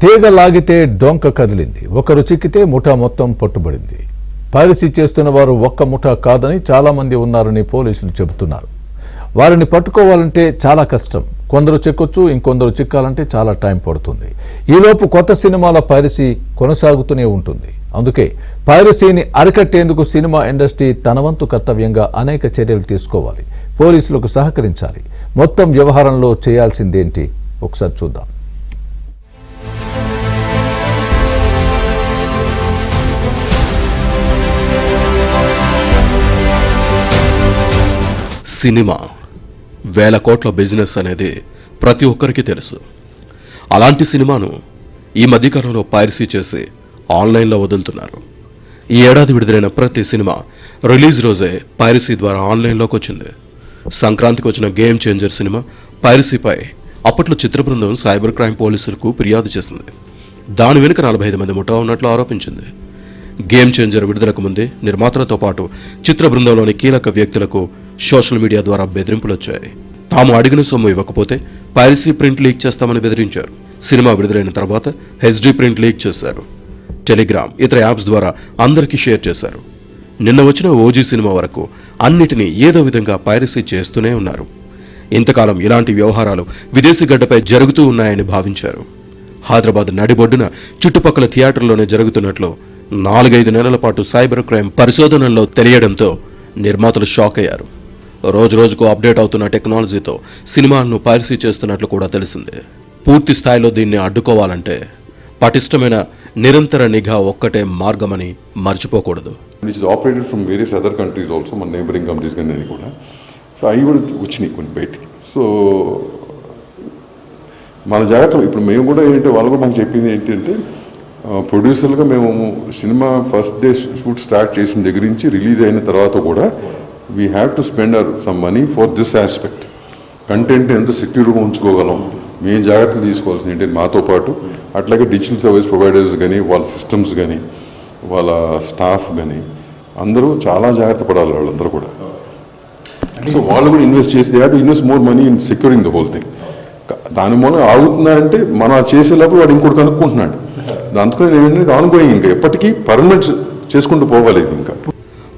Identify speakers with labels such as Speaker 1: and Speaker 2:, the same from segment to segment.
Speaker 1: తీగ లాగితే డొంక కదిలింది. ఒకరు చిక్కితే ముఠా మొత్తం పట్టుబడింది. పైరసీ చేస్తున్న వారు ఒక్క ముఠా కాదని చాలా మంది ఉన్నారని పోలీసులు చెబుతున్నారు. వారిని పట్టుకోవాలంటే చాలా కష్టం. కొందరు చిక్కొచ్చు, ఇంకొందరు చిక్కాలంటే చాలా టైం పడుతుంది. ఈలోపు కొత్త సినిమాల పైరసీ కొనసాగుతూనే ఉంటుంది. అందుకే పైరసీని అరికట్టేందుకు సినిమా ఇండస్ట్రీ తన వంతు కర్తవ్యంగా అనేక చర్యలు తీసుకోవాలి. పోలీసులకు సహకరించాలి. మొత్తం వ్యవహారంలో చేయాల్సిందేంటి ఒకసారి చూద్దాం.
Speaker 2: సినిమా వేల కోట్ల బిజినెస్ అనేది ప్రతి ఒక్కరికి తెలుసు. అలాంటి సినిమాను ఈ మధ్యకాలంలో పైరసీ చేసి ఆన్లైన్లో వదులుతున్నారు. ఈ ఏడాది విడుదలైన ప్రతి సినిమా రిలీజ్ రోజే పైరసీ ద్వారా ఆన్లైన్లోకి వచ్చింది. సంక్రాంతికి వచ్చిన గేమ్ చేంజర్ సినిమా పైరసీపై అప్పట్లో చిత్ర బృందం సైబర్ క్రైమ్ పోలీసులకు ఫిర్యాదు చేసింది. దాని వెనుక 45 మంది ముఠా ఉన్నట్లు ఆరోపించింది. గేమ్ చేంజర్ విడుదలకు ముందే నిర్మాతలతో పాటు చిత్ర బృందంలోని కీలక వ్యక్తులకు సోషల్ మీడియా ద్వారా బెదిరింపులు వచ్చాయి. తాము అడిగిన సొమ్ము ఇవ్వకపోతే పైరసీ ప్రింట్ లీక్ చేస్తామని బెదిరించారు. సినిమా విడుదలైన తర్వాత హెచ్డీ ప్రింట్ లీక్ చేశారు. టెలిగ్రామ్, ఇతర యాప్స్ ద్వారా అందరికీ షేర్ చేశారు. నిన్న వచ్చిన ఓజీ సినిమా వరకు అన్నిటినీ ఏదో విధంగా పైరసీ చేస్తూనే ఉన్నారు. ఇంతకాలం ఇలాంటి వ్యవహారాలు విదేశీ గడ్డపై జరుగుతూ ఉన్నాయని భావించారు. హైదరాబాద్ నడిబొడ్డున చుట్టుపక్కల థియేటర్లోనే జరుగుతున్నట్లు 4-5 నెలల పాటు సైబర్ క్రైమ్ పరిశోధనల్లో తెలియడంతో నిర్మాతలు షాక్ అయ్యారు. రోజురోజుకు అప్డేట్ అవుతున్న టెక్నాలజీతో సినిమాలను పైరసీ చేస్తున్నట్లు కూడా తెలిసిందే. పూర్తి స్థాయిలో దీన్ని అడ్డుకోవాలంటే పటిష్టమైన నిరంతర నిఘా ఒక్కటే మార్గమని మర్చిపోకూడదు.
Speaker 3: Which is operated from various other countries also, మన neighboring countries కానీ కూడా. సో అవి కూడా వచ్చినాయి కొన్ని బయటికి. సో మన జాగ్రత్తలు ఇప్పుడు మేము కూడా ఏంటంటే వాళ్ళు కూడా మాకు చెప్పింది ఏంటంటే ప్రొడ్యూసర్లుగా మేము cinema first day shoot start చేసిన దగ్గర నుంచి రిలీజ్ అయిన తర్వాత కూడా we have to spend some money for this aspect. Content ఎంత సెక్యూర్గా ఉంచుకోగలం, మేము జాగ్రత్తలు తీసుకోవాల్సింది ఏంటంటే మాతో పాటు అట్లాగే డిజిటల్ సర్వీస్ ప్రొవైడర్స్ కానీ వాళ్ళ సిస్టమ్స్ కానీ వాళ్ళ స్టాఫ్ కానీ అందరూ చాలా జాగ్రత్త పడాలి వాళ్ళందరూ కూడా. సో వాళ్ళు కూడా ఇన్వెస్ట్ చేసి they have to invest more money in securing the whole thing. దాని మూలంగా ఆగుతున్నారంటే మనం చేసేటప్పుడు వాడు ఇంకోటి కనుక్కుంటున్నాడు. దాంతో నేను ఆన్గోయింగ్ ఇంకా ఎప్పటికీ పర్మనెంట్ చేసుకుంటూ పోవాలి. ఇంకా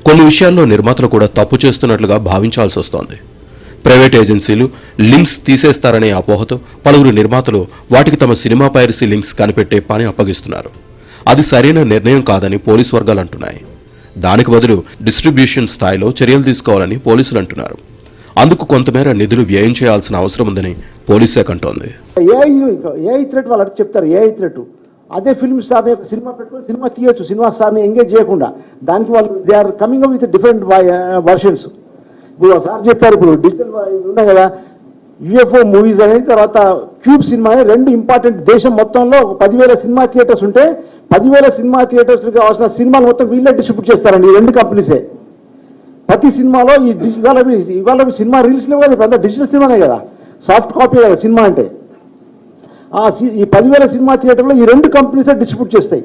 Speaker 2: కొన్ని విషయాల్లో నిర్మాతలు కూడా తప్పు చేస్తున్నట్లుగా భావించాల్సి వస్తోంది. ప్రైవేట్ ఏజెన్సీలు లింక్స్ తీసేస్తారనే అపోహతో పలువురు నిర్మాతలు వాటికి తమ సినిమా పైరసీ లింక్స్ కనిపెట్టే పని అప్పగిస్తున్నారు. అది సరైన నిర్ణయం కాదని పోలీసు వర్గాలు అంటున్నాయి. దానికి బదులు డిస్ట్రిబ్యూషన్ స్థాయిలో చర్యలు తీసుకోవాలని పోలీసులు అంటున్నారు. అందుకు కొంతమేర నిధులు వ్యయం చేయాల్సిన అవసరం ఉందని పోలీస్ శాఖ అంటోంది.
Speaker 4: ఏఐ థ్రెట్ వాళ్ళు చెప్తారు. ఏఐ థ్రెట్ అదే ఫిల్మ్ స్టార్ సినిమా పెట్టుకుని సినిమా తీయొచ్చు. సినిమా స్టార్ని ఎంగేజ్ చేయకుండా దానికి వాళ్ళు they are coming up with different versions. ఇప్పుడు సార్ చెప్పారు, ఇప్పుడు డిజిటల్ ఉన్నాయి కదా యుఎఫ్ఓ మూవీస్ అనేది, తర్వాత క్యూబ్ సినిమా అనేది, రెండు ఇంపార్టెంట్. దేశం మొత్తంలో 10,000 సినిమా థియేటర్స్ ఉంటే 10,000 సినిమా థియేటర్స్కి కావాల్సిన సినిమాలు మొత్తం వీళ్ళే డిస్ట్రిబ్యూట్ చేస్తారండి. ఈ రెండు కంపెనీసే. ప్రతి సినిమాలో ఇవాళ సినిమా రిలీజ్ లేవు కదా, పెద్ద డిజిటల్ సినిమానే కదా, సాఫ్ట్ కాపీ కదా సినిమా అంటే. ఈ 10,000 సినిమా థియేటర్లో ఈ రెండు కంపెనీసే డిస్ట్రిబ్యూట్ చేస్తాయి.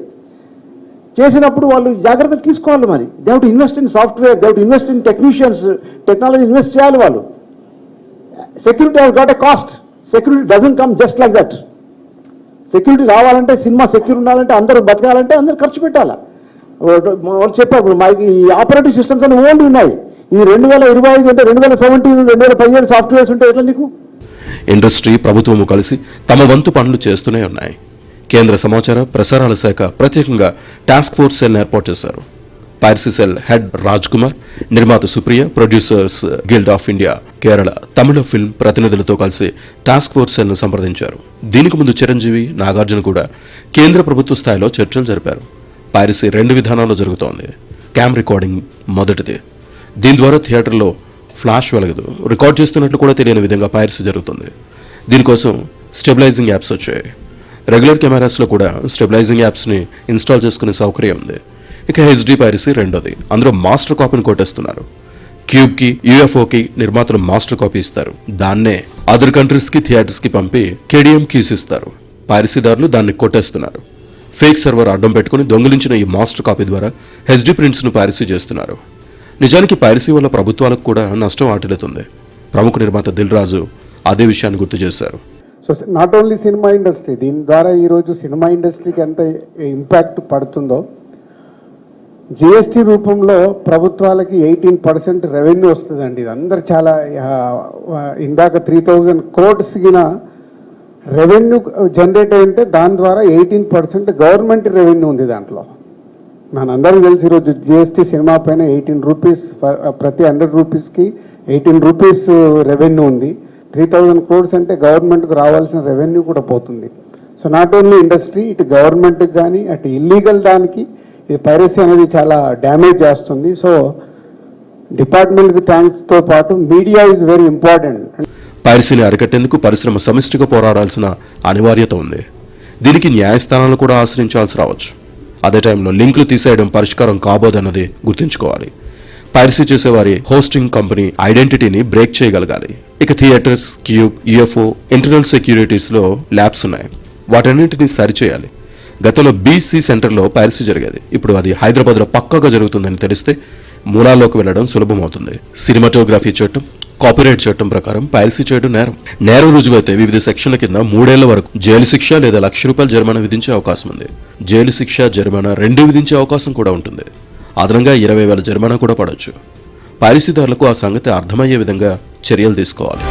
Speaker 4: చేసినప్పుడు వాళ్ళు జాగ్రత్తలు తీసుకోవాలి. మరి they have to invest in software, they have to invest in technicians, technology invest చేయాలి వాళ్ళు. Security has got a cost. Security doesn't come just like that. Security రావాలంటే, సినిమా సెక్యూర్ ఉండాలంటే, అందరూ బతకాలంటే అందరూ ఖర్చు పెట్టాలి. వాళ్ళు చెప్పారు మాకు ఈ ఆపరేటింగ్ సిస్టమ్స్ అని ఓన్లీ ఉన్నాయి. ఈ 2025 అంటే 2017, 2017 సాఫ్ట్వేర్స్ ఉంటే ఎట్లా నీకు?
Speaker 2: ఇండస్ట్రీ, ప్రభుత్వము కలిసి తమ వంతు పనులు చేస్తూనే ఉన్నాయి. కేంద్ర సమాచార ప్రసారాల శాఖ ప్రత్యేకంగా టాస్క్ ఫోర్స్ సెల్ ఏర్పాటు చేశారు. Piracy cell head Raj Kumar, నిర్మాత Supriya, producers guild of India, Kerala, Tamil film ప్రతినిధులతో కలిసి టాస్క్ ఫోర్స్ సెల్ను సంప్రదించారు. దీనికి ముందు చిరంజీవి, నాగార్జున కూడా కేంద్ర ప్రభుత్వ స్థాయిలో చర్చలు జరిపారు. పైరసీ 2 విధానాల్లో జరుగుతోంది. క్యామ్ రికార్డింగ్ మొదటిది. దీని ద్వారా థియేటర్లో ఫ్లాష్ వెలగదు, రికార్డ్ చేస్తున్నట్లు కూడా తెలియని విధంగా పైరసీ జరుగుతుంది. దీనికోసం స్టెబిలైజింగ్ యాప్స్ వచ్చాయి. రెగ్యులర్ కెమెరాస్లో కూడా స్టెబిలైజింగ్ యాప్స్ని ఇన్స్టాల్ చేసుకునే సౌకర్యం ఉంది. ఇక హెచ్డీ పైరసీ రెండోది. అందులో మాస్టర్ కాపీని కొట్టేస్తున్నారు. క్యూబ్కి, యూఎఫ్ఓకి నిర్మాతలు మాస్టర్ కాపీ ఇస్తారు. దాన్నే అదర్ కంట్రీస్కి, థియేటర్స్కి పంపి కేడిఎం కీస్ ఇస్తారు. పైరసీదారులు దాన్ని కొట్టేస్తున్నారు. ఫేక్ సర్వర్ అడ్డం పెట్టుకుని దొంగిలించిన ఈ మాస్టర్ కాపీ ద్వారా హెచ్డీ ప్రింట్స్ను పైరసీ చేస్తున్నారు. నిజానికి పైరసీ వల్ల ప్రభుత్వాలకు కూడా నష్టం వాటిల్లుతుంది. ప్రముఖ నిర్మాత దిల్ రాజు అదే విషయాన్ని గుర్తు చేశారు.
Speaker 5: So not only cinema industry, దీని ద్వారా ఈరోజు సినిమా ఇండస్ట్రీకి ఎంత ఇంపాక్ట్ పడుతుందో, జిఎస్టీ రూపంలో ప్రభుత్వాలకి 18% రెవెన్యూ వస్తుందండి. ఇది అందరు చాలా ఇందాక 3000 crores రెవెన్యూ జనరేట్ అయింటే దాని ద్వారా 18% గవర్నమెంట్ రెవెన్యూ ఉంది దాంట్లో. మనందరం తెలిసి ఈరోజు జిఎస్టీ సినిమా పైన 18 రూపీస్, ప్రతి 100 రూపీస్కి 18 రూపీస్ రెవెన్యూ ఉంది. 3000 crores అంటే గవర్నమెంట్కి రావాల్సిన రెవెన్యూ కూడా పోతుంది. సో నాట్ ఓన్లీ ఇండస్ట్రీ, ఇటు గవర్నమెంట్కి కానీ అటు ఇల్లీగల్ దానికి ఈ పైరసీ అనేది చాలా డ్యామేజ్ చేస్తుంది. సో డిపార్ట్మెంట్కి థ్యాంక్స్తో పాటు మీడియా ఈజ్ వెరీ ఇంపార్టెంట్.
Speaker 2: పైరసీని అరికట్టేందుకు పరిశ్రమ సమిష్టిగా పోరాడాల్సిన అనివార్యత ఉంది. దీనికి న్యాయస్థానాలను కూడా ఆశ్రయించాల్సి రావచ్చు. అదే టైంలో లింకులు తీసేయడం పరిష్కారం కాబోదన్నది గుర్తుంచుకోవాలి. పైరసీ చేసేవారి హోస్టింగ్ కంపెనీ ఐడెంటిటీని బ్రేక్ చేయగలగాలి. ఇక థియేటర్స్, క్యూబ్, యూఎఫ్ఓ, ఇంటర్నల్ సెక్యూరిటీస్లో ల్యాబ్స్ ఉన్నాయి. వాటన్నింటినీ సరిచేయాలి. గతంలో బీసీ సెంటర్లో పైరసీ జరిగేది. ఇప్పుడు అది హైదరాబాద్లో పక్కాగా జరుగుతుందని తెలిస్తే మూలాల్లోకి వెళ్లడం సులభమవుతుంది. సినిమాటోగ్రఫీ చట్టం, కాపీరైట్ చట్టం ప్రకారం పైరసీ చేయడం నేరం. నేరం రుజువైతే వివిధ సెక్షన్ల కింద 3 ఏళ్ల వరకు జైలు శిక్ష లేదా ₹1,00,000 జరిమానా విధించే అవకాశం ఉంది. జైలు శిక్ష, జరిమానా 2 విధించే అవకాశం కూడా ఉంటుంది. అదనంగా 20,000 జరిమానా కూడా పడవచ్చు. పైరసీదారులకు ఆ సంగతి అర్థమయ్యే విధంగా చర్యలు తీసుకోవాలి.